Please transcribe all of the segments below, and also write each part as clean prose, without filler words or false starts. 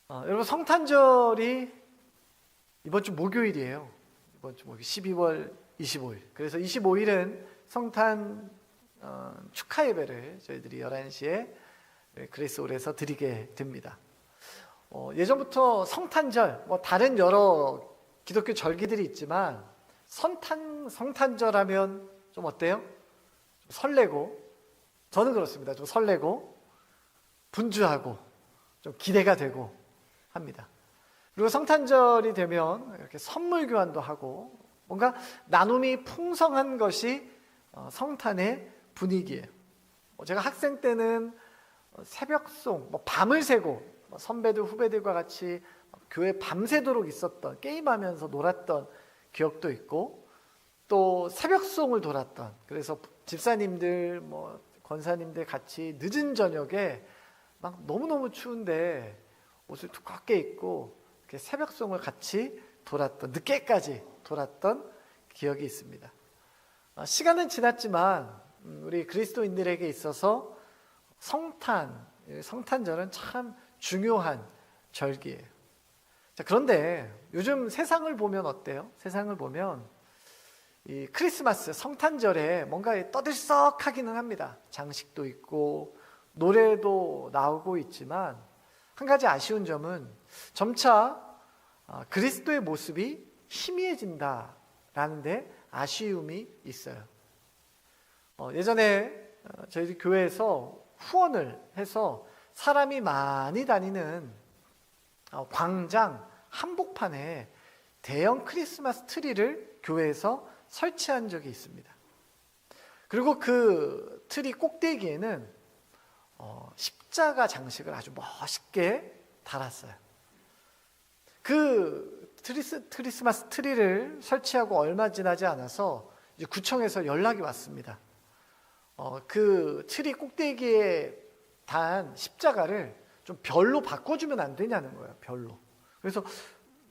여러분 성탄절이 이번 주 목요일이에요. 이번 주 목요일 12월 25일. 그래서 25일은 성탄 축하 예배를 저희들이 11시에 그레이스홀에서 드리게 됩니다. 예전부터 성탄절, 다른 여러 기독교 절기들이 있지만 성탄절 하면 좀 어때요? 좀 설레고, 저는 그렇습니다. 좀 설레고 분주하고 좀 기대가 되고 합니다. 그리고 성탄절이 되면 이렇게 선물 교환도 하고 뭔가 나눔이 풍성한 것이 성탄의 분위기예요. 제가 학생 때는 새벽송, 밤을 새고 선배들 후배들과 같이 교회 밤새도록 있었던, 게임하면서 놀았던 기억도 있고, 또 새벽송을 돌았던, 그래서 집사님들 권사님들 같이 늦은 저녁에 막 너무너무 추운데 옷을 두껍게 입고 이렇게 새벽송을 같이 돌았던, 늦게까지 돌았던 기억이 있습니다. 시간은 지났지만 우리 그리스도인들에게 있어서 성탄절은 참 중요한 절기예요. 자, 그런데 요즘 세상을 보면 어때요? 세상을 보면 이 크리스마스, 성탄절에 뭔가 떠들썩하기는 합니다. 장식도 있고 노래도 나오고 있지만 한 가지 아쉬운 점은 점차 그리스도의 모습이 희미해진다라는 데 아쉬움이 있어요. 예전에 저희 교회에서 후원을 해서 사람이 많이 다니는 광장 한복판에 대형 크리스마스 트리를 교회에서 설치한 적이 있습니다. 그리고 그 트리 꼭대기에는 십자가 장식을 아주 멋있게 달았어요. 그 크리스마스 트리를 설치하고 얼마 지나지 않아서 이제 구청에서 연락이 왔습니다. 그 트리 꼭대기에 단 십자가를 좀 별로 바꿔주면 안 되냐는 거예요. 별로. 그래서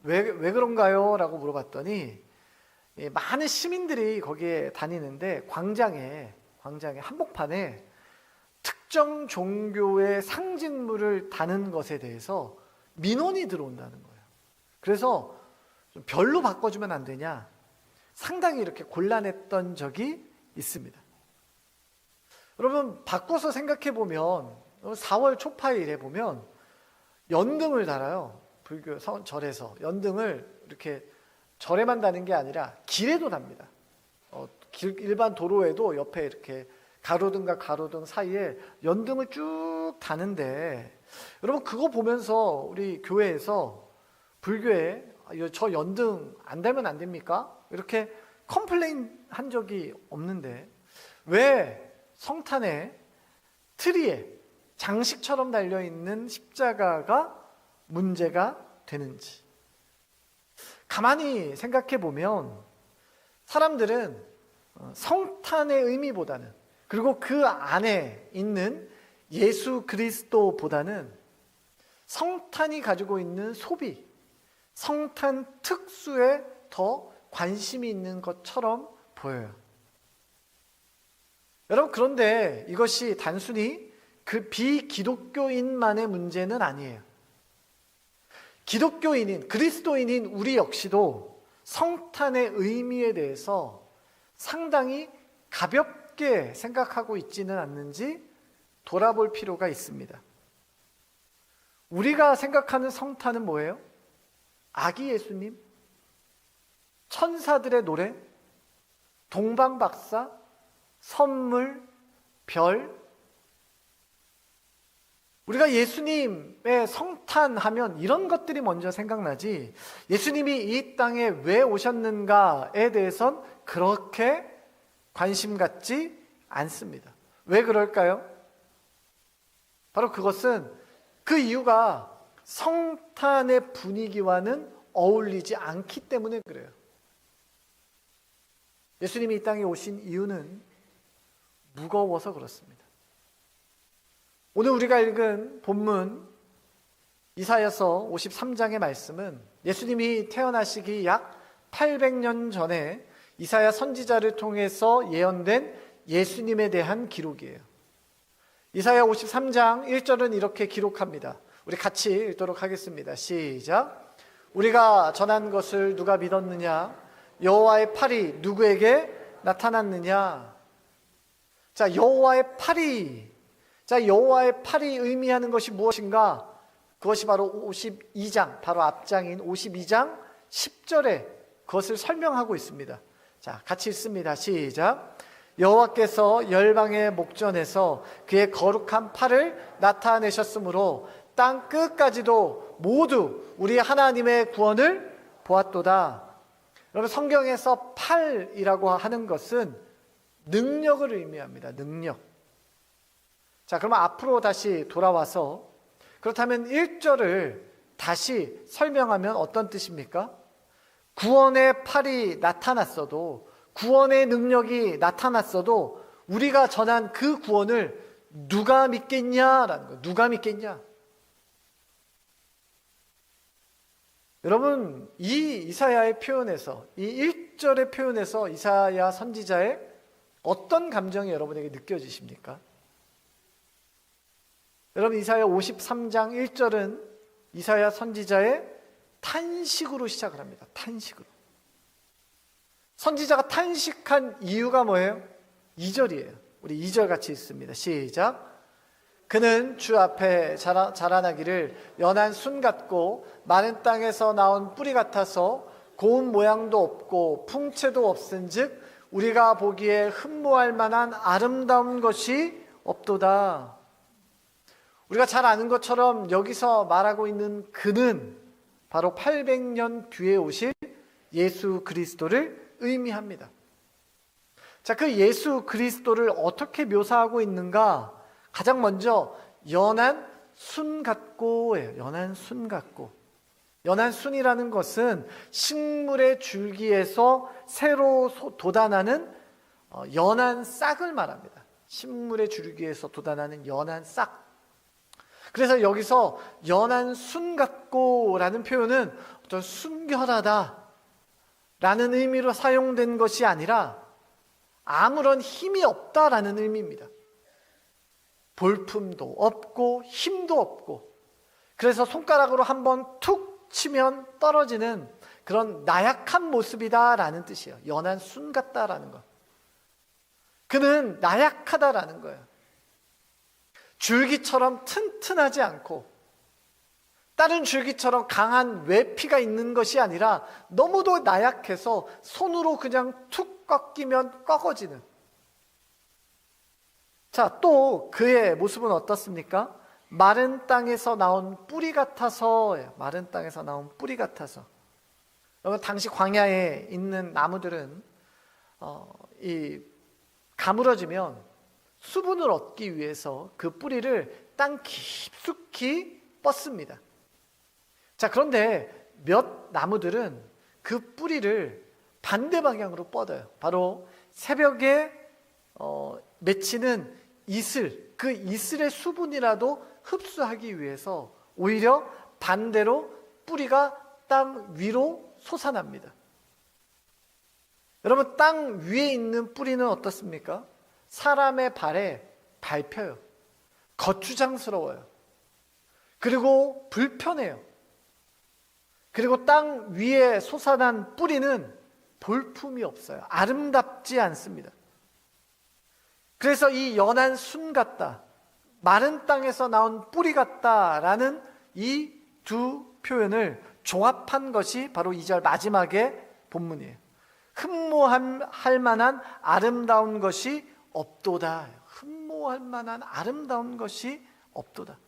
왜 그런가요? 라고 물어봤더니 많은 시민들이 거기에 다니는데 광장에 한복판에 특정 종교의 상징물을 다는 것에 대해서 민원이 들어온다는 거예요. 그래서 좀 별로 바꿔주면 안 되냐, 상당히 이렇게 곤란했던 적이 있습니다. 여러분, 바꿔서 생각해 보면 4월 초파일에 보면 연등을 달아요. 불교 절에서 연등을 이렇게 절에만 다는 게 아니라 길에도 답니다. 일반 도로에도 옆에 이렇게 가로등과 가로등 사이에 연등을 쭉 다는데, 여러분 그거 보면서 우리 교회에서 불교에 저 연등 안 달면 안 됩니까? 이렇게 컴플레인 한 적이 없는데 왜 성탄의 트리에 장식처럼 달려있는 십자가가 문제가 되는지 가만히 생각해 보면 사람들은 성탄의 의미보다는, 그리고 그 안에 있는 예수 그리스도보다는 성탄이 가지고 있는 소비, 성탄 특수에 더 관심이 있는 것처럼 보여요. 여러분, 그런데 이것이 단순히 그 비기독교인만의 문제는 아니에요. 기독교인인, 그리스도인인 우리 역시도 성탄의 의미에 대해서 상당히 가볍게 생각하고 있지는 않는지 돌아볼 필요가 있습니다. 우리가 생각하는 성탄은 뭐예요? 아기 예수님? 천사들의 노래? 동방박사? 선물? 별? 우리가 예수님의 성탄하면 이런 것들이 먼저 생각나지, 예수님이 이 땅에 왜 오셨는가에 대해선 그렇게 관심 갖지 않습니다. 왜 그럴까요? 바로 그것은, 그 이유가 성탄의 분위기와는 어울리지 않기 때문에 그래요. 예수님이 이 땅에 오신 이유는 무거워서 그렇습니다. 오늘 우리가 읽은 본문 이사야서 53장의 말씀은 예수님이 태어나시기 약 800년 전에 이사야 선지자를 통해서 예언된 예수님에 대한 기록이에요. 이사야 53장 1절은 이렇게 기록합니다. 우리 같이 읽도록 하겠습니다. 시작. 우리가 전한 것을 누가 믿었느냐? 여호와의 팔이 누구에게 나타났느냐? 자, 여호와의 팔이. 자, 여호와의 팔이 의미하는 것이 무엇인가? 그것이 바로 52장, 바로 앞장인 52장 10절에 그것을 설명하고 있습니다. 자, 같이 읽습니다. 시작. 여호와께서 열방의 목전에서 그의 거룩한 팔을 나타내셨으므로 땅 끝까지도 모두 우리 하나님의 구원을 보았도다. 여러분, 성경에서 팔이라고 하는 것은 능력을 의미합니다. 능력. 자, 그러면 앞으로 다시 돌아와서 그렇다면 1절을 다시 설명하면 어떤 뜻입니까? 구원의 팔이 나타났어도, 구원의 능력이 나타났어도 우리가 전한 그 구원을 누가 믿겠냐라는 거예요. 누가 믿겠냐? 여러분, 이 이사야의 표현에서, 이 1절의 표현에서 이사야 선지자의 어떤 감정이 여러분에게 느껴지십니까? 여러분, 이사야 53장 1절은 이사야 선지자의 탄식으로 시작을 합니다. 탄식으로. 선지자가 탄식한 이유가 뭐예요? 2절이에요. 우리 2절 같이 읽습니다. 시작. 그는 주 앞에 자라나기를 연한 순 같고 마른 땅에서 나온 뿌리 같아서 고운 모양도 없고 풍채도 없은즉 우리가 보기에 흠모할 만한 아름다운 것이 없도다. 우리가 잘 아는 것처럼 여기서 말하고 있는 그는 바로 800년 뒤에 오실 예수 그리스도를 의미합니다. 자, 그 예수 그리스도를 어떻게 묘사하고 있는가? 가장 먼저 연한 순 같고예요. 연한 순 같고. 연한 순이라는 것은 식물의 줄기에서 새로 돋아나는 연한 싹을 말합니다. 식물의 줄기에서 돋아나는 연한 싹. 그래서 여기서 연한 순 같고라는 표현은 어떤 순결하다 라는 의미로 사용된 것이 아니라 아무런 힘이 없다라는 의미입니다. 볼품도 없고 힘도 없고, 그래서 손가락으로 한번 툭 치면 떨어지는 그런 나약한 모습이다라는 뜻이에요. 연한 순 같다라는 것. 그는 나약하다라는 거예요. 줄기처럼 튼튼하지 않고 다른 줄기처럼 강한 외피가 있는 것이 아니라 너무도 나약해서 손으로 그냥 툭 꺾이면 꺾어지는. 자, 또 그의 모습은 어떻습니까? 마른 땅에서 나온 뿌리 같아서. 마른 땅에서 나온 뿌리 같아서. 여러분, 당시 광야에 있는 나무들은 이 가물어지면 수분을 얻기 위해서 그 뿌리를 땅 깊숙이 뻗습니다. 자, 그런데 몇 나무들은 그 뿌리를 반대 방향으로 뻗어요. 바로 새벽에 맺히는 이슬, 그 이슬의 수분이라도 흡수하기 위해서 오히려 반대로 뿌리가 땅 위로 솟아납니다. 여러분, 땅 위에 있는 뿌리는 어떻습니까? 사람의 발에 밟혀요. 거추장스러워요. 그리고 불편해요. 그리고 땅 위에 솟아난 뿌리는 볼품이 없어요. 아름답지 않습니다. 그래서 이 연한 순 같다, 마른 땅에서 나온 뿌리 같다라는 이 두 표현을 조합한 것이 바로 2절 마지막의 본문이에요. 흠모할 만한 아름다운 것이 없도다. 흠모할 만한 아름다운 것이 없도다.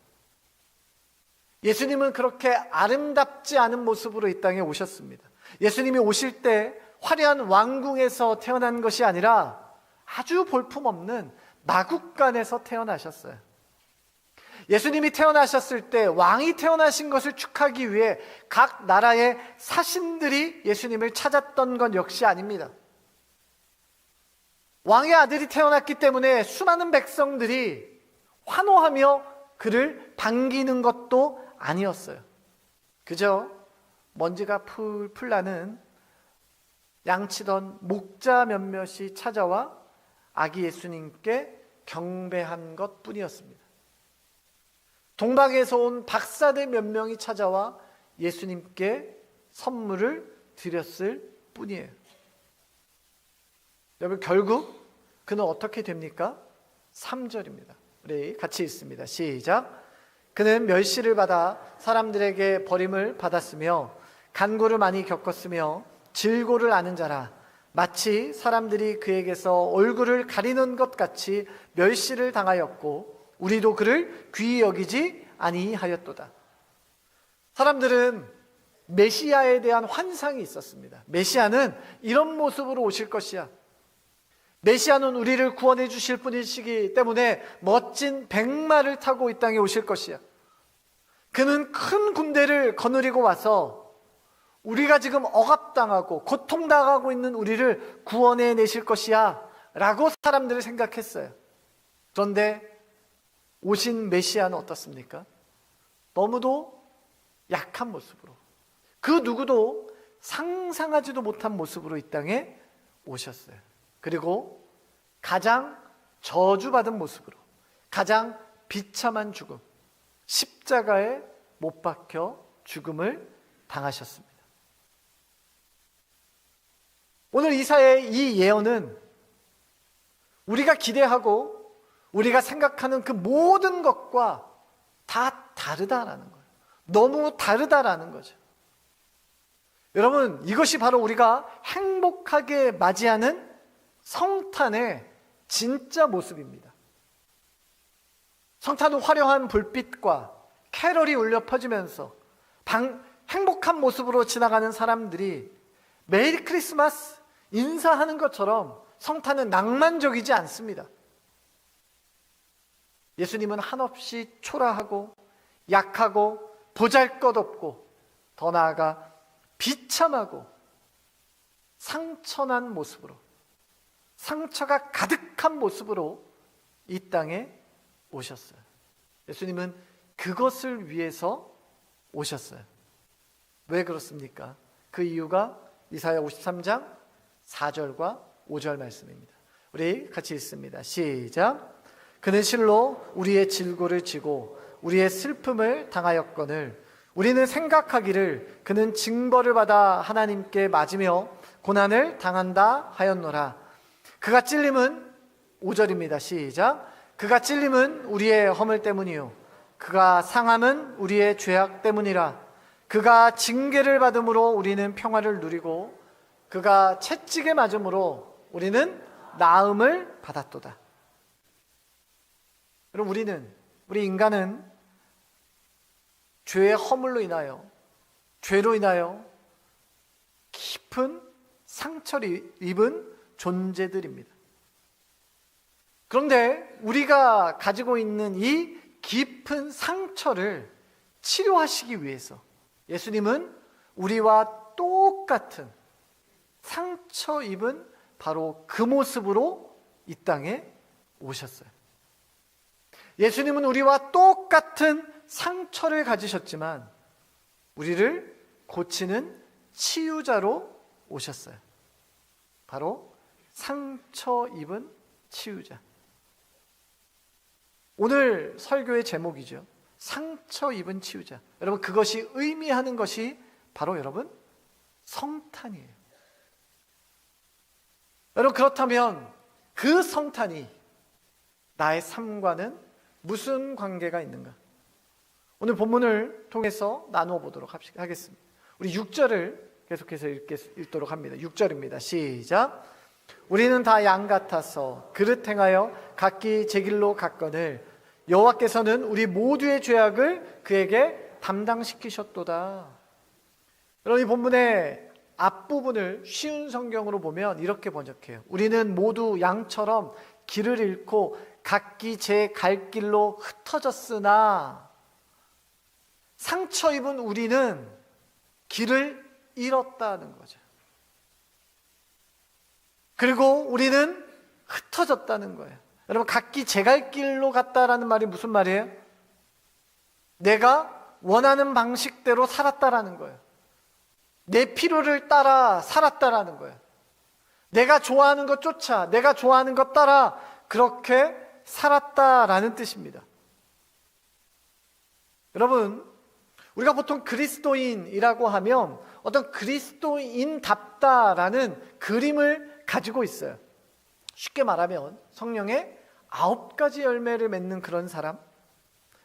예수님은 그렇게 아름답지 않은 모습으로 이 땅에 오셨습니다. 예수님이 오실 때 화려한 왕궁에서 태어난 것이 아니라 아주 볼품없는 마국간에서 태어나셨어요. 예수님이 태어나셨을 때 왕이 태어나신 것을 축하하기 위해 각 나라의 사신들이 예수님을 찾았던 건 역시 아닙니다. 왕의 아들이 태어났기 때문에 수많은 백성들이 환호하며 그를 반기는 것도 아니었어요. 그저 먼지가 풀풀 나는 양치던 목자 몇몇이 찾아와 아기 예수님께 경배한 것뿐이었습니다. 동방에서 온 박사들 몇 명이 찾아와 예수님께 선물을 드렸을 뿐이에요. 여러분, 결국 그는 어떻게 됩니까? 3절입니다. 우리 같이 읽습니다. 시작. 그는 멸시를 받아 사람들에게 버림을 받았으며 간고를 많이 겪었으며 질고를 아는 자라. 마치 사람들이 그에게서 얼굴을 가리는 것 같이 멸시를 당하였고 우리도 그를 귀히 여기지 아니하였도다. 사람들은 메시아에 대한 환상이 있었습니다. 메시아는 이런 모습으로 오실 것이야. 메시아는 우리를 구원해 주실 분이시기 때문에 멋진 백마를 타고 이 땅에 오실 것이야. 그는 큰 군대를 거느리고 와서 우리가 지금 억압당하고 고통당하고 있는 우리를 구원해 내실 것이야 라고 사람들이 생각했어요. 그런데 오신 메시아는 어떻습니까? 너무도 약한 모습으로, 그 누구도 상상하지도 못한 모습으로 이 땅에 오셨어요. 그리고 가장 저주받은 모습으로, 가장 비참한 죽음, 십자가에 못 박혀 죽음을 당하셨습니다. 오늘 이사야의 이 예언은 우리가 기대하고 우리가 생각하는 그 모든 것과 다 다르다라는 거예요. 너무 다르다라는 거죠. 여러분, 이것이 바로 우리가 행복하게 맞이하는 성탄의 진짜 모습입니다. 성탄은 화려한 불빛과 캐럴이 울려 퍼지면서 행복한 모습으로 지나가는 사람들이 메리 크리스마스 인사하는 것처럼 성탄은 낭만적이지 않습니다. 예수님은 한없이 초라하고 약하고 보잘것없고 더 나아가 비참하고 상처난 모습으로, 상처가 가득한 모습으로 이 땅에 오셨어요. 예수님은 그것을 위해서 오셨어요. 왜 그렇습니까? 그 이유가 이사야 53장 4절과 5절 말씀입니다. 우리 같이 읽습니다. 시작. 그는 실로 우리의 질고를 지고 우리의 슬픔을 당하였거늘 우리는 생각하기를 그는 징벌을 받아 하나님께 맞으며 고난을 당한다 하였노라. 그가 찔림은 5절입니다. 시작. 그가 찔림은 우리의 허물 때문이요 그가 상함은 우리의 죄악 때문이라. 그가 징계를 받음으로 우리는 평화를 누리고 그가 채찍에 맞음으로 우리는 나음을 받았도다. 여러분, 우리 인간은 죄의 허물로 인하여, 죄로 인하여 깊은 상처를 입은 존재들입니다. 그런데 우리가 가지고 있는 이 깊은 상처를 치료하시기 위해서 예수님은 우리와 똑같은 상처 입은 바로 그 모습으로 이 땅에 오셨어요. 예수님은 우리와 똑같은 상처를 가지셨지만 우리를 고치는 치유자로 오셨어요. 바로 상처 입은 치유자. 오늘 설교의 제목이죠. 상처 입은 치유자. 여러분, 그것이 의미하는 것이 바로 여러분 성탄이에요. 여러분, 그렇다면 그 성탄이 나의 삶과는 무슨 관계가 있는가? 오늘 본문을 통해서 나누어 보도록 하겠습니다. 우리 6절을 계속해서 읽도록 합니다. 6절입니다. 시작. 우리는 다 양 같아서 그릇 행하여 각기 제 길로 갔거늘 여호와께서는 우리 모두의 죄악을 그에게 담당시키셨도다. 여러분, 이 본문의 앞부분을 쉬운 성경으로 보면 이렇게 번역해요. 우리는 모두 양처럼 길을 잃고 각기 제 갈 길로 흩어졌으나, 상처 입은 우리는 길을 잃었다는 거죠. 그리고 우리는 흩어졌다는 거예요. 여러분, 각기 제 갈 길로 갔다라는 말이 무슨 말이에요? 내가 원하는 방식대로 살았다라는 거예요. 내 필요를 따라 살았다라는 거예요. 내가 좋아하는 것 쫓아, 내가 좋아하는 것 따라 그렇게 살았다라는 뜻입니다. 여러분, 우리가 보통 그리스도인이라고 하면 어떤 그리스도인답다라는 그림을 가지고 있어요. 쉽게 말하면 성령의 9가지 열매를 맺는 그런 사람.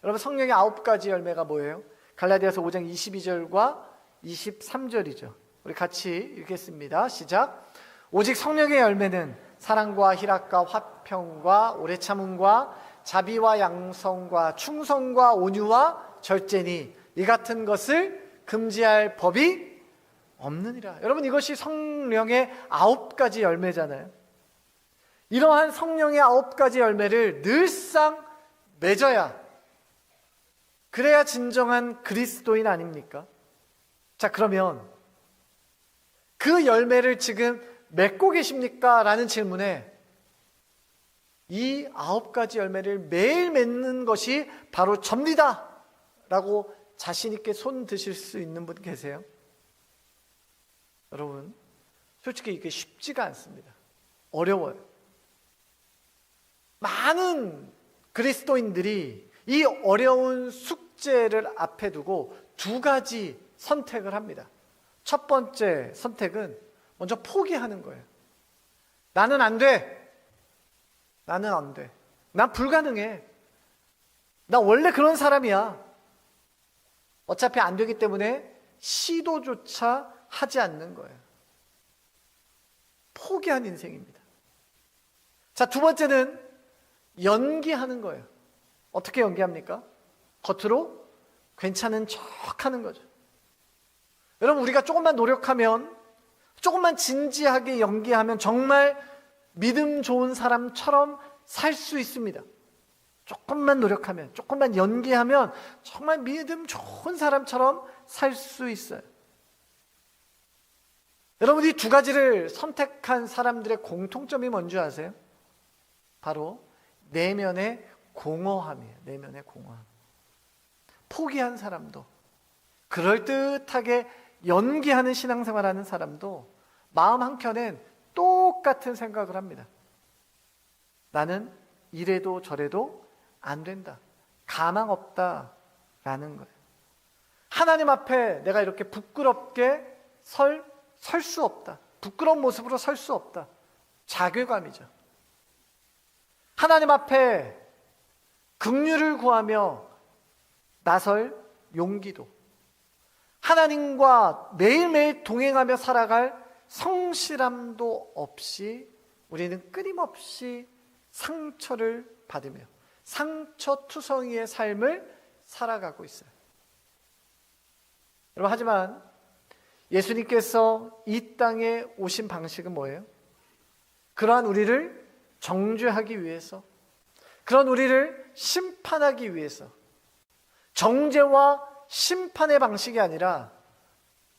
여러분, 성령의 9가지 열매가 뭐예요? 갈라디아서 5장 22절과 23절이죠. 우리 같이 읽겠습니다. 시작. 오직 성령의 열매는 사랑과 희락과 화평과 오래 참음과 자비와 양성과 충성과 온유와 절제니 이 같은 것을 금지할 법이 없느니라. 여러분, 이것이 성령의 9가지 열매잖아요. 이러한 성령의 9가지 열매를 늘상 맺어야, 그래야 진정한 그리스도인 아닙니까? 자, 그러면 그 열매를 지금 맺고 계십니까? 라는 질문에 이 9가지 열매를 매일 맺는 것이 바로 접니다 라고 자신 있게 손 드실 수 있는 분 계세요? 여러분, 솔직히 이게 쉽지가 않습니다. 어려워요. 많은 그리스도인들이 이 어려운 숙제를 앞에 두고 2가지 선택을 합니다. 첫 번째 선택은 먼저 포기하는 거예요. 나는 안 돼. 나는 안 돼. 난 불가능해. 나 원래 그런 사람이야. 어차피 안 되기 때문에 시도조차 하지 않는 거예요. 포기한 인생입니다. 자, 2번째는 연기하는 거예요. 어떻게 연기합니까? 겉으로 괜찮은 척 하는 거죠. 여러분, 우리가 조금만 노력하면, 조금만 진지하게 연기하면 정말 믿음 좋은 사람처럼 살 수 있습니다. 조금만 노력하면, 조금만 연기하면 정말 믿음 좋은 사람처럼 살 수 있어요. 여러분, 이 2가지를 선택한 사람들의 공통점이 뭔지 아세요? 바로 내면의 공허함이에요. 내면의 공허함. 포기한 사람도, 그럴듯하게 연기하는 신앙생활하는 사람도 마음 한켠엔 똑같은 생각을 합니다. 나는 이래도 저래도 안 된다. 가망 없다라는 거예요. 하나님 앞에 내가 이렇게 부끄럽게 설 수 없다. 부끄러운 모습으로 설 수 없다. 자괴감이죠. 하나님 앞에 긍휼을 구하며 나설 용기도, 하나님과 매일매일 동행하며 살아갈 성실함도 없이 우리는 끊임없이 상처를 받으며 상처투성이의 삶을 살아가고 있어요. 여러분, 하지만 예수님께서 이 땅에 오신 방식은 뭐예요? 그러한 우리를 정죄하기 위해서, 그런 우리를 심판하기 위해서, 정죄와 심판의 방식이 아니라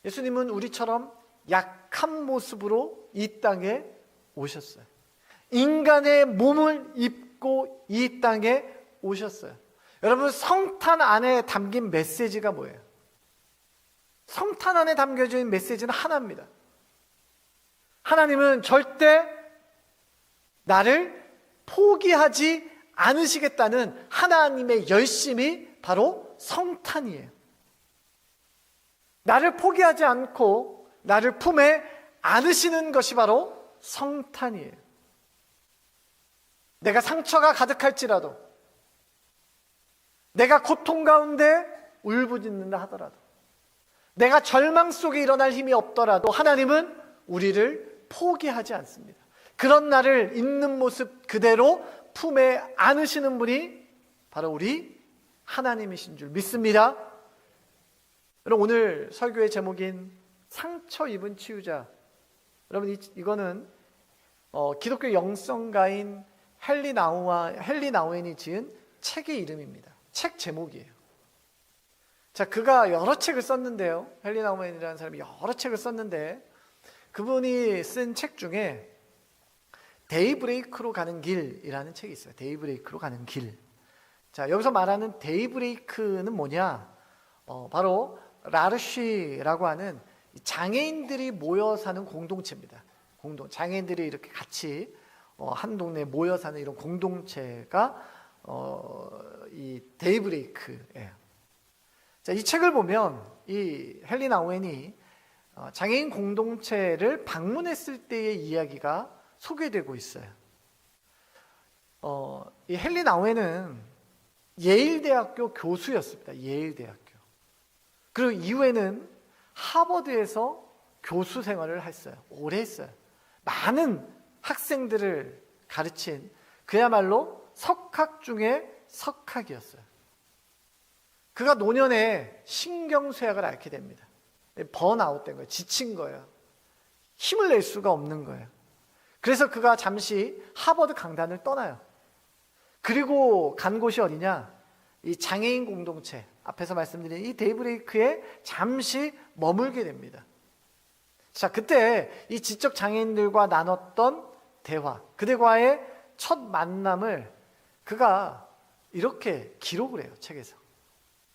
예수님은 우리처럼 약한 모습으로 이 땅에 오셨어요. 인간의 몸을 입고 이 땅에 오셨어요. 여러분, 성탄 안에 담긴 메시지가 뭐예요? 성탄 안에 담겨져 있는 메시지는 하나입니다. 하나님은 절대 나를 포기하지 않으시겠다는 하나님의 열심이 바로 성탄이에요. 나를 포기하지 않고 나를 품에 안으시는 것이 바로 성탄이에요. 내가 상처가 가득할지라도, 내가 고통 가운데 울부짖는다 하더라도, 내가 절망 속에 일어날 힘이 없더라도 하나님은 우리를 포기하지 않습니다. 그런 나를 있는 모습 그대로 품에 안으시는 분이 바로 우리 하나님이신 줄 믿습니다. 여러분, 오늘 설교의 제목인 상처 입은 치유자, 여러분, 이거는 기독교 영성가인 헨리 나우엔이 지은 책의 이름입니다. 책 제목이에요. 자, 그가 여러 책을 썼는데요. 헨리 나우엔이라는 사람이 여러 책을 썼는데, 그분이 쓴 책 중에 데이브레이크로 가는 길이라는 책이 있어요. 데이브레이크로 가는 길. 자, 여기서 말하는 데이브레이크는 뭐냐? 바로 라르쉬라고 하는 장애인들이 모여 사는 공동체입니다. 장애인들이 이렇게 같이 한 동네에 모여 사는 이런 공동체가 이 데이브레이크예요. 자, 이 책을 보면 이 헨리 나우엔이 장애인 공동체를 방문했을 때의 이야기가 소개되고 있어요. 이 헨리 나우엔은 예일대학교 교수였습니다. 예일대학교. 그리고 이후에는 하버드에서 교수 생활을 했어요. 오래 했어요. 많은 학생들을 가르친 그야말로 석학 중에 석학이었어요. 그가 노년에 신경쇠약을 앓게 됩니다. 번아웃 된 거예요. 지친 거예요. 힘을 낼 수가 없는 거예요. 그래서 그가 잠시 하버드 강단을 떠나요. 그리고 간 곳이 어디냐? 이 장애인 공동체, 앞에서 말씀드린 이 데이브레이크에 잠시 머물게 됩니다. 자, 그때 이 지적 장애인들과 나눴던 대화, 그들과의 첫 만남을 그가 이렇게 기록을 해요, 책에서.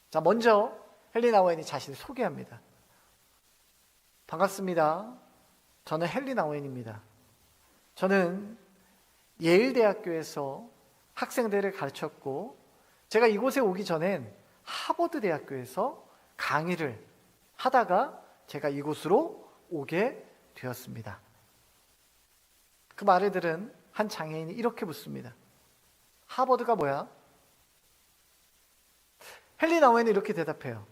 자, 먼저 헨리 나우엔이 자신을 소개합니다. 반갑습니다. 저는 헨리 나우엔입니다. 저는 예일대학교에서 학생들을 가르쳤고, 제가 이곳에 오기 전엔 하버드 대학교에서 강의를 하다가 제가 이곳으로 오게 되었습니다. 그 말을 들은 한 장애인이 이렇게 묻습니다. 하버드가 뭐야? 헨리 나우엔이 이렇게 대답해요.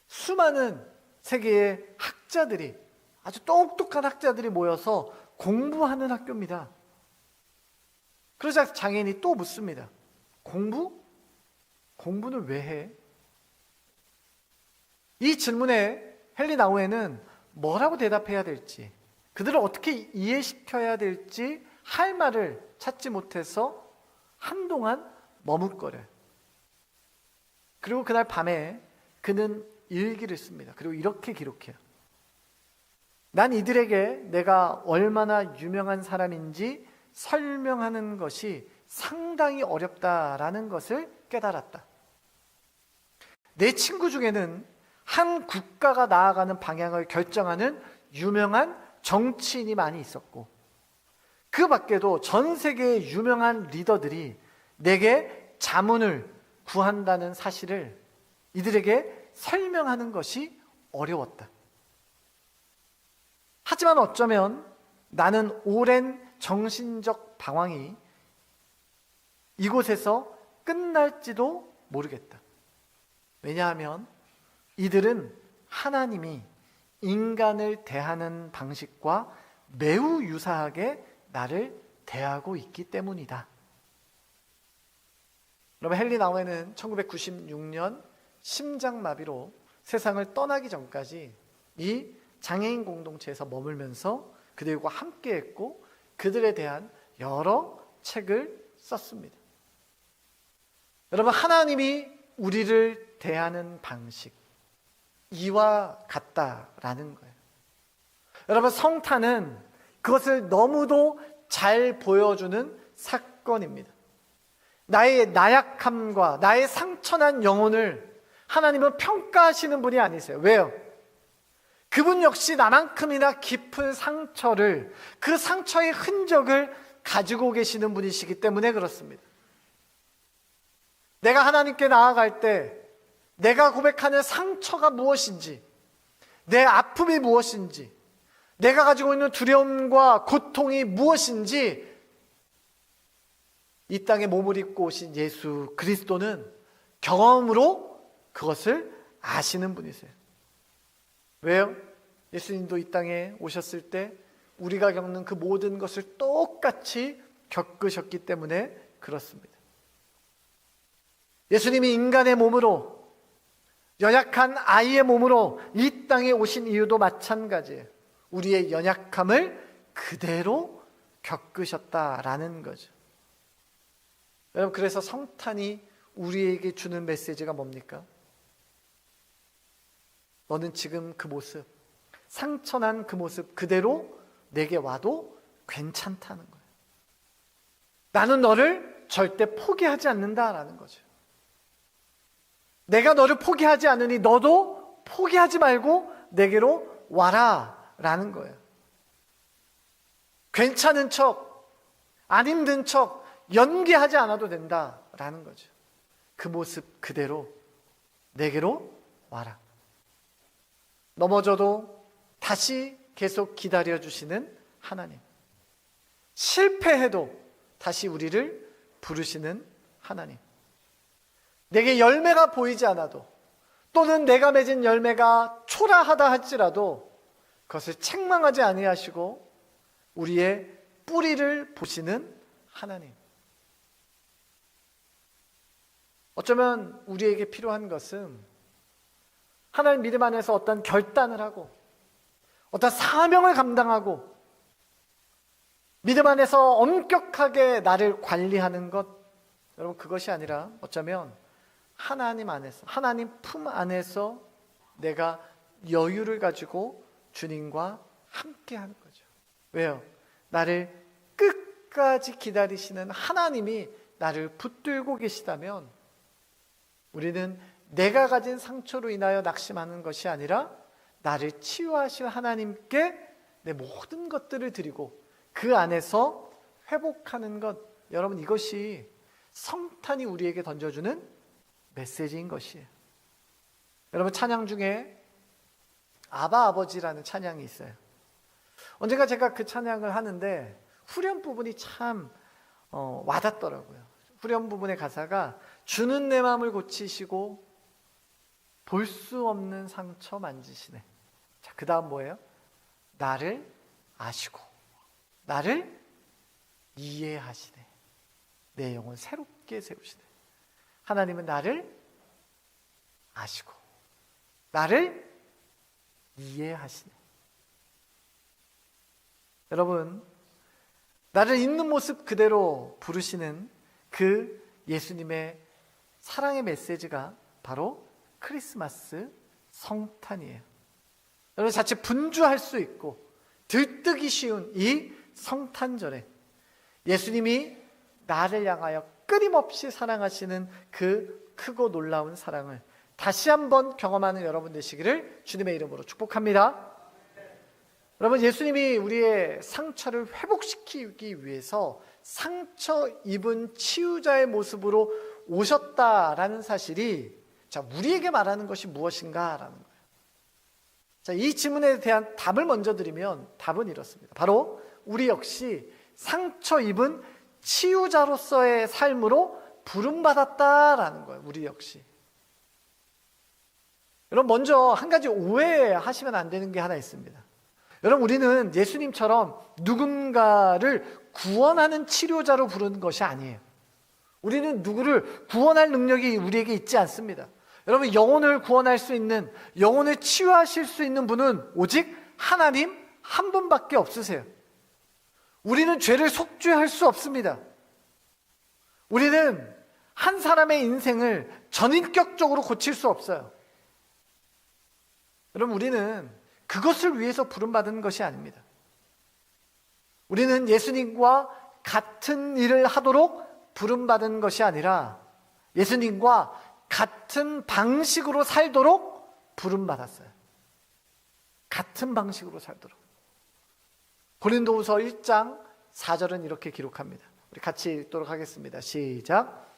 수많은 세계의 학자들이, 아주 똑똑한 학자들이 모여서 공부하는 학교입니다. 그러자 장애인이 또 묻습니다. 공부? 공부는 왜 해? 이 질문에 헨리 나우엔은 뭐라고 대답해야 될지, 그들을 어떻게 이해시켜야 될지 할 말을 찾지 못해서 한동안 머뭇거려요. 그리고 그날 밤에 그는 일기를 씁니다. 그리고 이렇게 기록해요. 난 이들에게 내가 얼마나 유명한 사람인지 설명하는 것이 상당히 어렵다라는 것을 깨달았다. 내 친구 중에는 한 국가가 나아가는 방향을 결정하는 유명한 정치인이 많이 있었고, 그 밖에도 전 세계의 유명한 리더들이 내게 자문을 구한다는 사실을 이들에게 설명하는 것이 어려웠다. 하지만 어쩌면 나는 오랜 정신적 방황이 이곳에서 끝날지도 모르겠다. 왜냐하면 이들은 하나님이 인간을 대하는 방식과 매우 유사하게 나를 대하고 있기 때문이다. 여러분, 헨리 나우엔은 1996년 심장마비로 세상을 떠나기 전까지 이 장애인 공동체에서 머물면서 그들과 함께했고, 그들에 대한 여러 책을 썼습니다. 여러분, 하나님이 우리를 대하는 방식, 이와 같다라는 거예요. 여러분, 성탄은 그것을 너무도 잘 보여주는 사건입니다. 나의 나약함과 나의 상처난 영혼을 하나님은 평가하시는 분이 아니세요. 왜요? 그분 역시 나만큼이나 깊은 상처를, 그 상처의 흔적을 가지고 계시는 분이시기 때문에 그렇습니다. 내가 하나님께 나아갈 때 내가 고백하는 상처가 무엇인지, 내 아픔이 무엇인지, 내가 가지고 있는 두려움과 고통이 무엇인지 이 땅에 몸을 입고 오신 예수 그리스도는 경험으로 그것을 아시는 분이세요. 왜요? 예수님도 이 땅에 오셨을 때 우리가 겪는 그 모든 것을 똑같이 겪으셨기 때문에 그렇습니다. 예수님이 인간의 몸으로, 연약한 아이의 몸으로 이 땅에 오신 이유도 마찬가지예요. 우리의 연약함을 그대로 겪으셨다라는 거죠. 여러분, 그래서 성탄이 우리에게 주는 메시지가 뭡니까? 너는 지금 그 모습, 상처난 그 모습 그대로 내게 와도 괜찮다는 거예요. 나는 너를 절대 포기하지 않는다라는 거죠. 내가 너를 포기하지 않으니 너도 포기하지 말고 내게로 와라 라는 거예요. 괜찮은 척, 안 힘든 척 연기하지 않아도 된다라는 거죠. 그 모습 그대로 내게로 와라. 넘어져도 다시 계속 기다려주시는 하나님. 실패해도 다시 우리를 부르시는 하나님. 내게 열매가 보이지 않아도, 또는 내가 맺은 열매가 초라하다 할지라도 그것을 책망하지 아니하시고 우리의 뿌리를 보시는 하나님. 어쩌면 우리에게 필요한 것은 하나님 믿음 안에서 어떤 결단을 하고 어떤 사명을 감당하고 믿음 안에서 엄격하게 나를 관리하는 것, 여러분 그것이 아니라 어쩌면 하나님 안에서, 하나님 품 안에서 내가 여유를 가지고 주님과 함께 하는 거죠. 왜요? 나를 끝까지 기다리시는 하나님이 나를 붙들고 계시다면 우리는 내가 가진 상처로 인하여 낙심하는 것이 아니라 나를 치유하실 하나님께 내 모든 것들을 드리고 그 안에서 회복하는 것, 여러분 이것이 성탄이 우리에게 던져주는 메시지인 것이에요. 여러분 찬양 중에 아바 아버지라는 찬양이 있어요. 언젠가 제가 그 찬양을 하는데 후렴 부분이 참 와닿더라고요. 후렴 부분의 가사가 주는 내 마음을 고치시고 볼 수 없는 상처 만지시네. 자, 그 다음 뭐예요? 나를 아시고 나를 이해하시네. 내 영혼 새롭게 세우시네. 하나님은 나를 아시고 나를 이해하시네. 여러분, 나를 있는 모습 그대로 부르시는 그 예수님의 사랑의 메시지가 바로 크리스마스 성탄이에요. 여러분 자칫 분주할 수 있고 들뜨기 쉬운 이 성탄절에 예수님이 나를 향하여 끊임없이 사랑하시는 그 크고 놀라운 사랑을 다시 한번 경험하는 여러분 되시기를 주님의 이름으로 축복합니다. 여러분 예수님이 우리의 상처를 회복시키기 위해서 상처 입은 치유자의 모습으로 오셨다라는 사실이 자, 우리에게 말하는 것이 무엇인가라는 거예요. 자, 이 질문에 대한 답을 먼저 드리면 답은 이렇습니다. 바로 우리 역시 상처 입은 치유자로서의 삶으로 부름받았다라는 거예요. 우리 역시. 여러분 먼저 한 가지 오해하시면 안 되는 게 하나 있습니다. 여러분 우리는 예수님처럼 누군가를 구원하는 치료자로 부르는 것이 아니에요. 우리는 누구를 구원할 능력이 우리에게 있지 않습니다. 여러분 영혼을 구원할 수 있는, 영혼을 치유하실 수 있는 분은 오직 하나님 한 분밖에 없으세요. 우리는 죄를 속죄할 수 없습니다. 우리는 한 사람의 인생을 전인격적으로 고칠 수 없어요. 여러분 우리는 그것을 위해서 부름받은 것이 아닙니다. 우리는 예수님과 같은 일을 하도록 부름받은 것이 아니라 예수님과 같은 방식으로 살도록 부름받았어요. 같은 방식으로 살도록. 고린도후서 1장 4절은 이렇게 기록합니다. 우리 같이 읽도록 하겠습니다. 시작.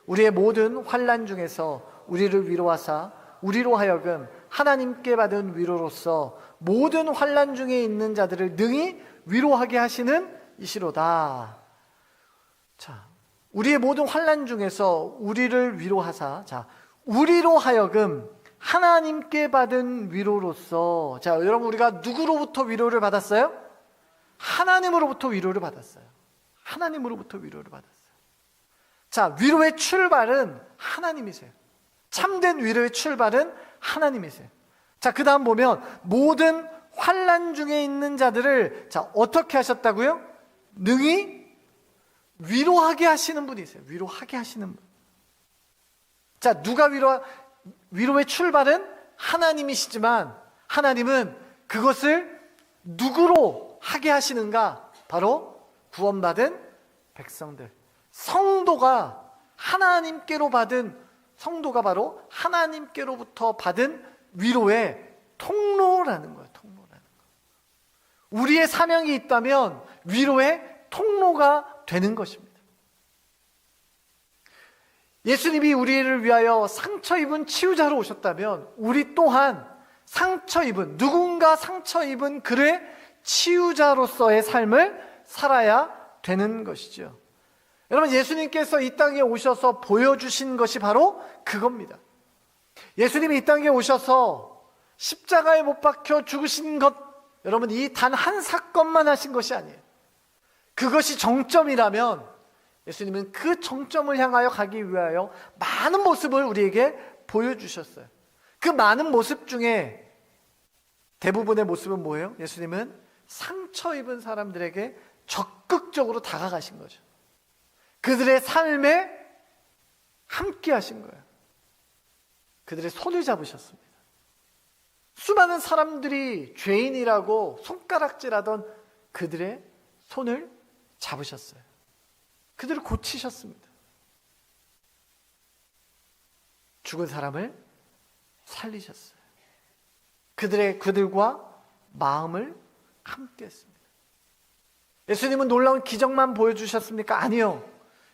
우리의 모든 환난 중에서 우리를 위로하사 우리로 하여금 하나님께 받은 위로로서 모든 환난 중에 있는 자들을 능히 위로하게 하시는 이시로다. 자, 우리의 모든 환난 중에서 우리를 위로하사, 자, 우리로 하여금 하나님께 받은 위로로서, 자, 여러분 우리가 누구로부터 위로를 받았어요? 하나님으로부터 위로를 받았어요. 하나님으로부터 위로를 받았어요. 자, 위로의 출발은 하나님이세요. 참된 위로의 출발은 하나님이세요. 자, 그 다음 보면 모든 환난 중에 있는 자들을 자, 어떻게 하셨다고요? 능히 위로하게 하시는 분이세요. 위로하게 하시는 분. 자, 누가 위로의 출발은 하나님이시지만 하나님은 그것을 누구로 하게 하시는가? 바로 구원받은 백성들. 성도가 하나님께로 받은, 성도가 바로 하나님께로부터 받은 위로의 통로라는 거예요. 통로라는 거. 우리의 사명이 있다면 위로의 통로가 되는 것입니다. 예수님이 우리를 위하여 상처 입은 치유자로 오셨다면 우리 또한 누군가 상처 입은 그의 치유자로서의 삶을 살아야 되는 것이죠. 여러분, 예수님께서 이 땅에 오셔서 보여주신 것이 바로 그겁니다. 예수님이 이 땅에 오셔서 십자가에 못 박혀 죽으신 것, 여러분, 이 단 한 사건만 하신 것이 아니에요. 그것이 정점이라면 예수님은 그 정점을 향하여 가기 위하여 많은 모습을 우리에게 보여주셨어요. 그 많은 모습 중에 대부분의 모습은 뭐예요? 예수님은 상처 입은 사람들에게 적극적으로 다가가신 거죠. 그들의 삶에 함께 하신 거예요. 그들의 손을 잡으셨습니다. 수많은 사람들이 죄인이라고 손가락질하던 그들의 손을 잡으셨어요. 그들을 고치셨습니다. 죽은 사람을 살리셨어요. 그들과 마음을 함께 했습니다. 예수님은 놀라운 기적만 보여주셨습니까? 아니요.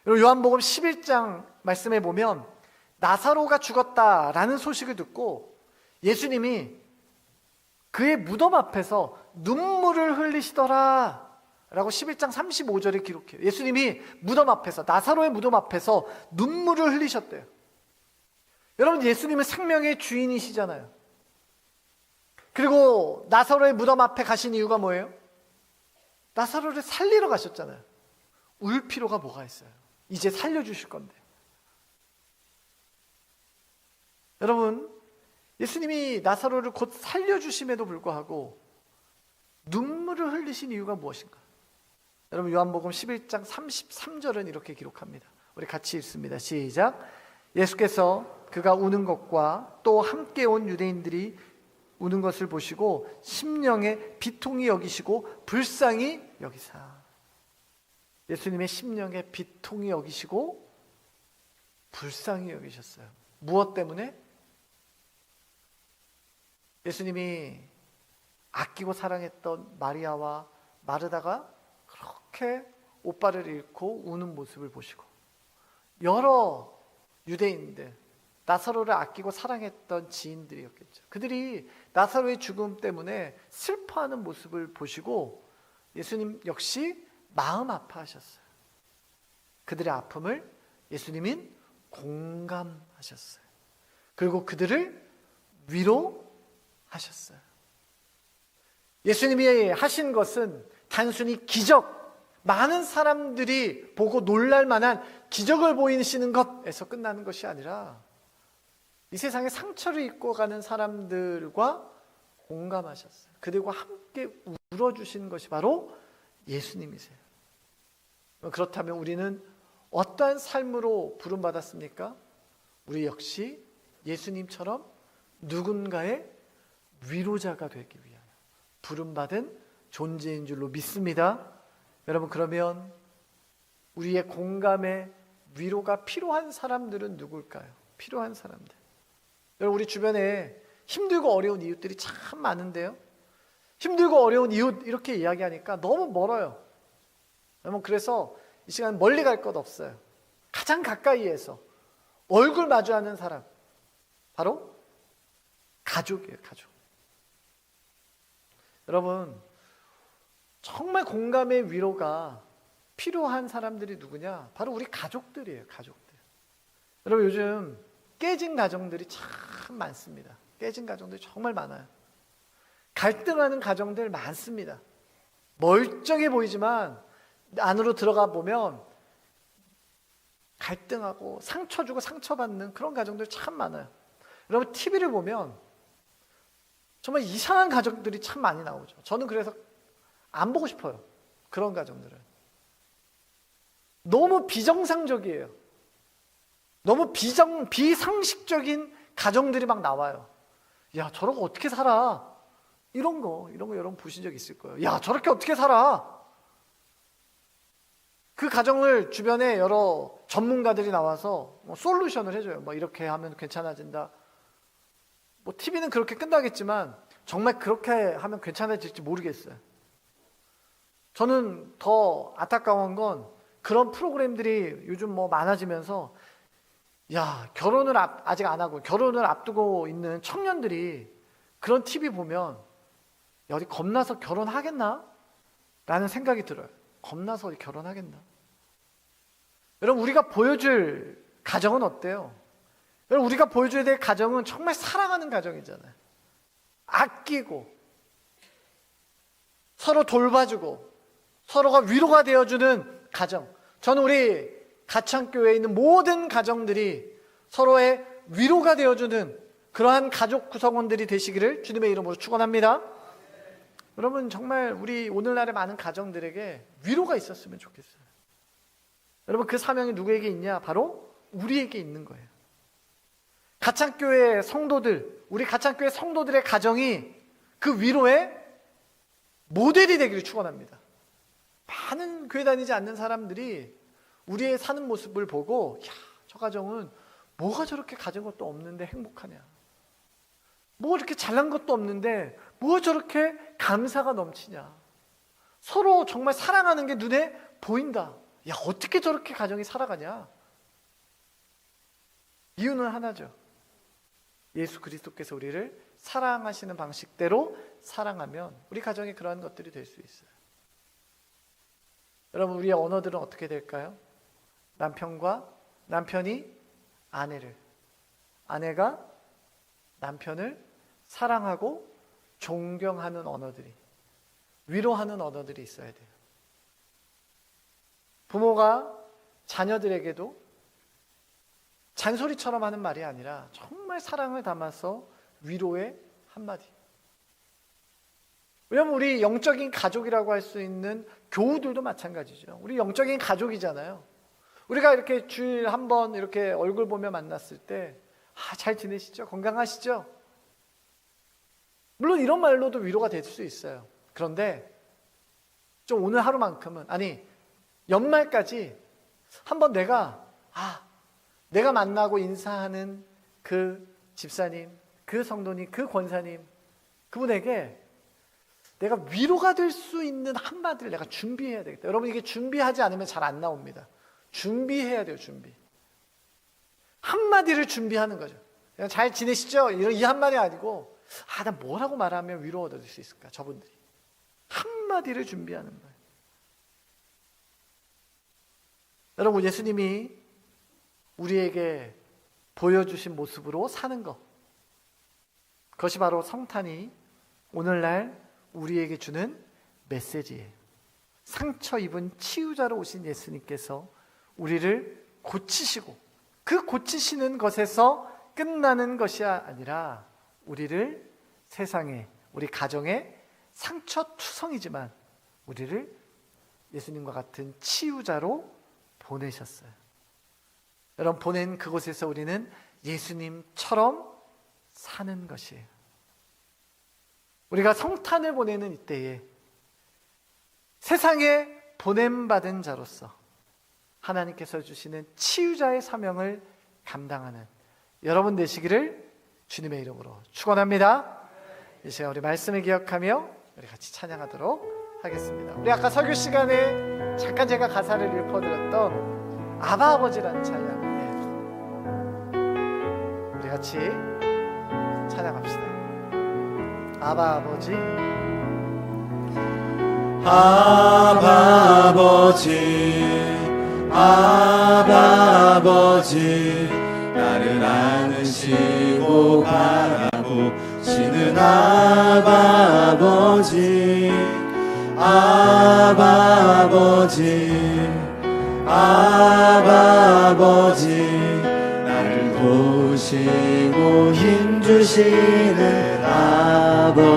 요한복음 11장 말씀에 보면 나사로가 죽었다라는 소식을 듣고 예수님이 그의 무덤 앞에서 눈물을 흘리시더라 라고 11장 35절에 기록해요. 예수님이 무덤 앞에서, 나사로의 무덤 앞에서 눈물을 흘리셨대요. 여러분, 예수님은 생명의 주인이시잖아요. 그리고 나사로의 무덤 앞에 가신 이유가 뭐예요? 나사로를 살리러 가셨잖아요. 울 필요가 뭐가 있어요? 이제 살려주실 건데. 여러분, 예수님이 나사로를 곧 살려주심에도 불구하고 눈물을 흘리신 이유가 무엇인가? 여러분, 요한복음 11장 33절은 이렇게 기록합니다. 우리 같이 읽습니다. 시작. 예수께서 그가 우는 것과 또 함께 온 유대인들이 우는 것을 보시고 심령에 비통히 여기시고 불쌍히 여기사. 예수님의 심령에 비통히 여기시고 불쌍히 여기셨어요. 무엇 때문에? 예수님이 아끼고 사랑했던 마리아와 마르다가 그렇게 오빠를 잃고 우는 모습을 보시고, 여러 유대인들, 나사로를 아끼고 사랑했던 지인들이었겠죠. 그들이 나사로의 죽음 때문에 슬퍼하는 모습을 보시고 예수님 역시 마음 아파하셨어요. 그들의 아픔을 예수님은 공감하셨어요. 그리고 그들을 위로하셨어요. 예수님이 하신 것은 단순히 기적, 많은 사람들이 보고 놀랄 만한 기적을 보이시는 것에서 끝나는 것이 아니라 이 세상에 상처를 입고 가는 사람들과 공감하셨어요. 그들과 함께 울어주신 것이 바로 예수님이세요. 그렇다면 우리는 어떠한 삶으로 부름받았습니까? 우리 역시 예수님처럼 누군가의 위로자가 되기 위하여 부름받은 존재인 줄로 믿습니다. 여러분, 그러면 우리의 공감의 위로가 필요한 사람들은 누굴까요? 필요한 사람들. 여러분, 우리 주변에 힘들고 어려운 이웃들이 참 많은데요. 힘들고 어려운 이웃 이렇게 이야기하니까 너무 멀어요. 여러분, 그래서 이 시간 멀리 갈 것 없어요. 가장 가까이에서 얼굴 마주하는 사람, 바로 가족이에요. 가족. 여러분, 정말 공감의 위로가 필요한 사람들이 누구냐? 바로 우리 가족들이에요. 가족들. 여러분, 요즘 깨진 가정들이 참 많습니다. 깨진 가정들이 정말 많아요. 갈등하는 가정들 많습니다. 멀쩡해 보이지만 안으로 들어가 보면 갈등하고 상처 주고 상처받는 그런 가정들 참 많아요. 여러분, TV를 보면 정말 이상한 가정들이 참 많이 나오죠. 저는 그래서 안 보고 싶어요. 그런 가정들은. 너무 비정상적이에요. 너무 비상식적인 가정들이 막 나와요. 야, 저러고 어떻게 살아? 이런 거 여러분 보신 적 있을 거예요. 야, 저렇게 어떻게 살아? 그 가정을 주변에 여러 전문가들이 나와서 솔루션을 해줘요. 뭐 이렇게 하면 괜찮아진다. 뭐 TV는 그렇게 끝나겠지만 정말 그렇게 하면 괜찮아질지 모르겠어요. 저는 더 안타까운 건 그런 프로그램들이 요즘 뭐 많아지면서 야, 결혼을 아직 안 하고 결혼을 앞두고 있는 청년들이 그런 TV 보면 야, 어디 겁나서 결혼하겠나? 라는 생각이 들어요. 겁나서 어디 결혼하겠나? 여러분, 우리가 보여줄 가정은 어때요? 여러분, 우리가 보여줘야 될 가정은 정말 사랑하는 가정이잖아요. 아끼고 서로 돌봐주고 서로가 위로가 되어주는 가정. 저는 우리 가창교회에 있는 모든 가정들이 서로의 위로가 되어주는 그러한 가족 구성원들이 되시기를 주님의 이름으로 축원합니다. 여러분, 정말 우리 오늘날의 많은 가정들에게 위로가 있었으면 좋겠어요. 여러분, 그 사명이 누구에게 있냐? 바로 우리에게 있는 거예요. 가창교회 성도들, 우리 가창교회 성도들의 가정이 그 위로의 모델이 되기를 축원합니다. 많은 교회 다니지 않는 사람들이 우리의 사는 모습을 보고 야, 저 가정은 뭐가 저렇게 가진 것도 없는데 행복하냐, 뭐 이렇게 잘난 것도 없는데 뭐 저렇게 감사가 넘치냐, 서로 정말 사랑하는 게 눈에 보인다. 야, 어떻게 저렇게 가정이 살아가냐? 이유는 하나죠. 예수 그리스도께서 우리를 사랑하시는 방식대로 사랑하면 우리 가정에 그러한 것들이 될 수 있어요. 여러분, 우리의 언어들은 어떻게 될까요? 남편이 아내를, 아내가 남편을 사랑하고 존경하는 언어들이, 위로하는 언어들이 있어야 돼요. 부모가 자녀들에게도 잔소리처럼 하는 말이 아니라 정말 사랑을 담아서 위로의 한마디. 왜냐하면 우리 영적인 가족이라고 할 수 있는 교우들도 마찬가지죠. 우리 영적인 가족이잖아요. 우리가 이렇게 주일 한 번 이렇게 얼굴 보며 만났을 때 잘 지내시죠? 건강하시죠? 물론 이런 말로도 위로가 될 수 있어요. 그런데 좀 오늘 하루만큼은, 아니 연말까지 한번 내가 만나고 인사하는 그 집사님, 그 성도님, 그 권사님, 그분에게 내가 위로가 될 수 있는 한마디를 내가 준비해야 되겠다. 여러분, 이게 준비하지 않으면 잘 안 나옵니다. 준비해야 돼요. 준비. 한마디를 준비하는 거죠. 그냥 잘 지내시죠? 이 한마디 아니고 나 뭐라고 말하면 위로 얻을 수 있을까? 저분들이 한마디를 준비하는 거예요. 여러분, 예수님이 우리에게 보여주신 모습으로 사는 것, 그것이 바로 성탄이 오늘날 우리에게 주는 메시지예요. 상처 입은 치유자로 오신 예수님께서 우리를 고치시고, 그 고치시는 것에서 끝나는 것이 아니라 우리를 세상에, 우리 가정에 상처투성이지만 우리를 예수님과 같은 치유자로 보내셨어요. 여러분, 보낸 그곳에서 우리는 예수님처럼 사는 것이에요. 우리가 성탄을 보내는 이때에 세상에 보냄받은 자로서 하나님께서 주시는 치유자의 사명을 감당하는 여러분 되시기를 주님의 이름으로 축원합니다. 이 시간 우리 말씀을 기억하며 우리 같이 찬양하도록 하겠습니다. 우리 아까 설교 시간에 잠깐 제가 가사를 읊어드렸던 아바 아버지라는 찬양, 우리 같이 찬양합시다. 아바 아버지, 아바 아버지, 아바 아버지, 나를 안으시고 바라보시는 아바 아버지, 아바 아버지, 아바 아버지, 나를 도우시고 힘주시는 아버지,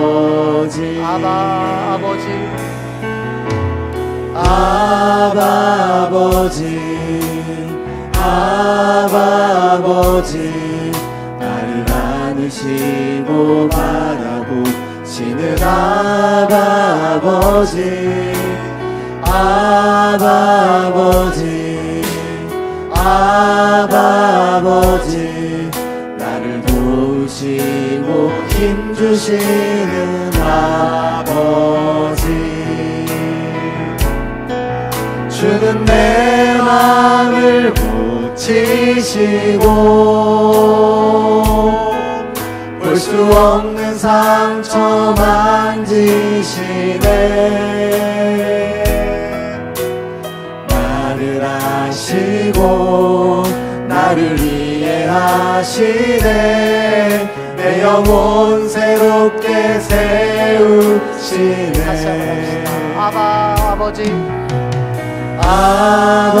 아바 아버지, 아바 아버지, 아바 아버지, 나를 안으시고 바라보시는 아바 아버지, 아바 아버지, 아바 아버지, 나를 도우시고 힘주시는 아버지, 주는 내 마음을 고치시고 볼 수 없는 상처 만지시네. 나를 아시고 나를 이해하시네. 내 영혼 새롭게 세우시네. 다시 한번 합시다. 아바 아버지, 아바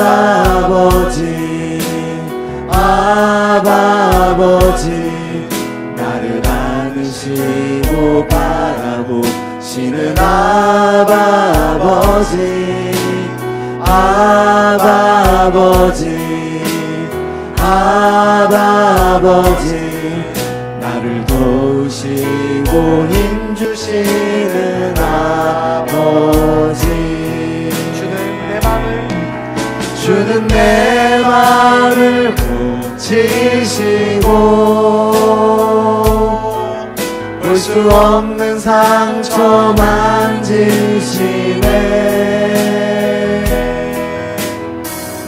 아버지, 아바 아버지, 나를 안으시고 바라보시는 아바 아버지, 아바 아버지, 아바 아버지, 나를 도우시고 힘주시는 아버지. 주는 내 마음을 고치시고 볼 수 없는 상처 만지시네.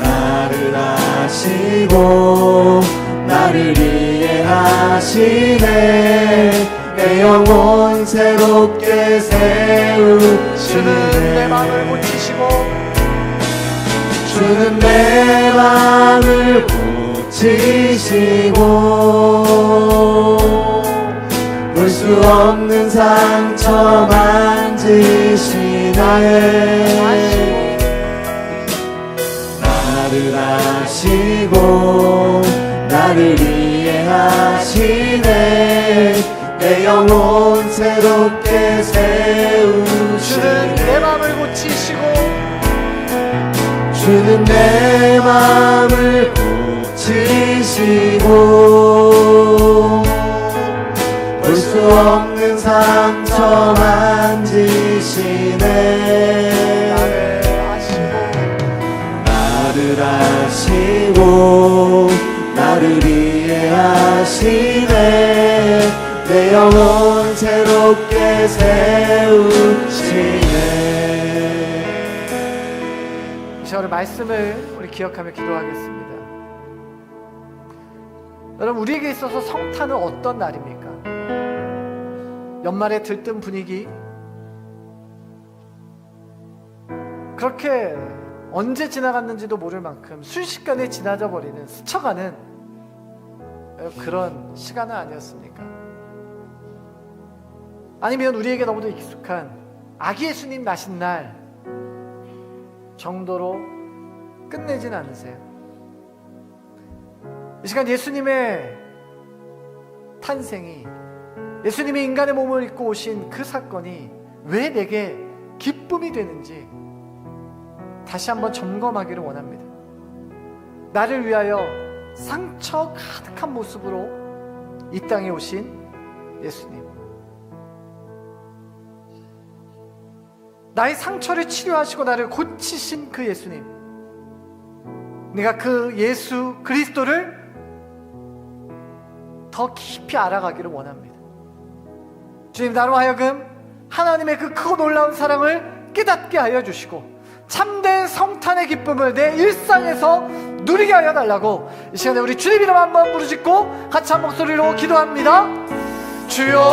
나를 아시고 나를 이해하시네. 내 영혼 새롭게 세우시네. 주는 내 마음을 고치시고 주는 내 마음을 고치시고 볼 수 없는 상처 만지시네. 나를 아시고 나를 이해하시네. 내 영혼 새롭게 세우시네. 주는 내 마음을 고치시고 주는 내 마음을 고치시고 볼 수 없는 상처 만지시네. 나를 아시고 나를 이해하시네. 내 영혼 새롭게 세우시네. 오늘 말씀을 우리 기억하며 기도하겠습니다. 여러분, 우리에게 있어서 성탄은 어떤 날입니까? 연말에 들뜬 분위기, 그렇게 언제 지나갔는지도 모를 만큼 순식간에 지나져 버리는, 스쳐가는 그런 시간은 아니었습니까? 아니면 우리에게 너무도 익숙한 아기 예수님 나신 날 정도로 끝내진 않으세요? 이 시간 예수님의 탄생이, 예수님이 인간의 몸을 입고 오신 그 사건이 왜 내게 기쁨이 되는지 다시 한번 점검하기를 원합니다. 나를 위하여 상처 가득한 모습으로 이 땅에 오신 예수님, 나의 상처를 치료하시고 나를 고치신 그 예수님, 내가 그 예수 그리스도를 더 깊이 알아가기를 원합니다. 주님, 나로 하여금 하나님의 그 크고 놀라운 사랑을 깨닫게 하여 주시고 참된 성탄의 기쁨을 내 일상에서 누리게 하여 달라고 이 시간에 우리 주님 이름 한번 부르짖고 같이 한 목소리로 기도합니다. 주여